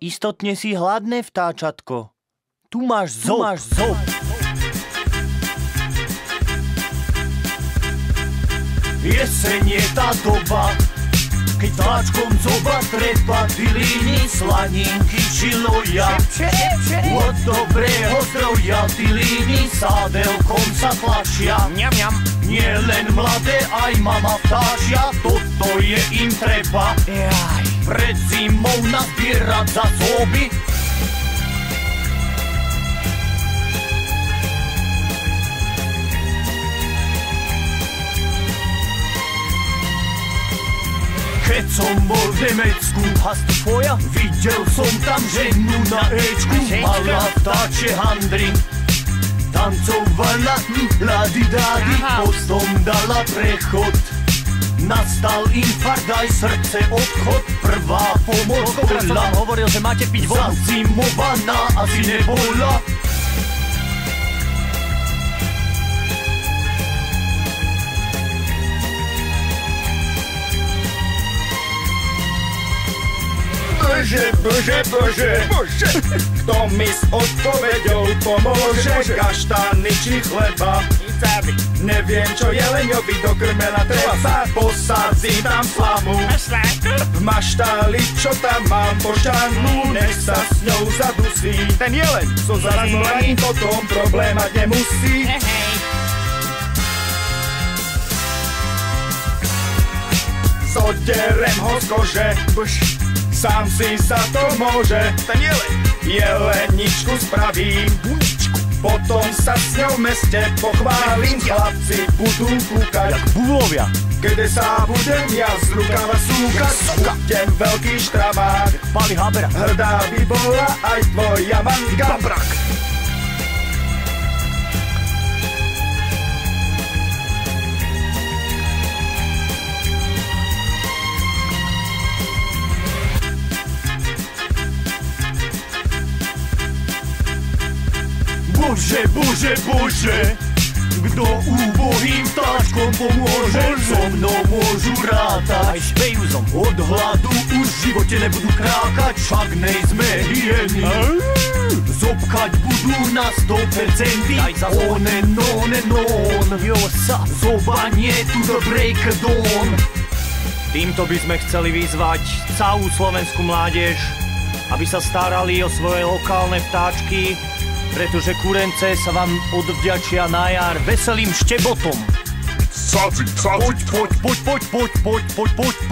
Istotne si hladné, vtáčatko. Tu máš zob. Jeseň je tá doba, keď vtáčkom zoba treba, tylíny, slaninky či loja. Od dobrého zdroja tylíny sádelkom sa tlačia. Nie len mladé, aj mama vtáčia, toto je im treba. Pred zimou nazbierať zásoby. Keď som bol v Nemecku, hast du Feuer? Videl som tam ženu na Ečku, mala vtáčie handry. Tancovala ladi-dadi, potom dala prechod. Nastal infarkt, aj srdce odchod, prvá pomoc bola. Som vám hovoril, že máte piť vodu. Zazimovaná asi nebola. Bože, kto mi s odpoveďou pomôže? Kaštány či chleba? Neviem, čo jeleňovi do krmela treba. Posadzím tam slamu v maštáli, čo tam mám pošťanú, nech sa s ňou zadusí. Ten jeleň so zazimovaním potom problém mať nemusí. Zoderem ho z kože, sám si sa to môže. Ten jeleničku spravím, potom sa s ňou v meste pochválim. Chlapci budú kúkať jak búlovia, kedy sa budem ja z rukava súkať. Budem veľký štravák, hrdá by bola aj tvoja manka. Bože, kto úbohým vtáčkom pomôže? So mnou môžu rátať, aj s pejuzom. Od hladu už v živote nebudú krákať, však nejsme hyeny. Zobkať budú na 100%, on and on. Zobanie to the break of dawn. Týmto by sme chceli vyzvať celú slovenskú mládež, aby sa starali o svoje lokálne vtáčky, pretože kurence sa vám odvďačia na jar veselým štebotom. Poď.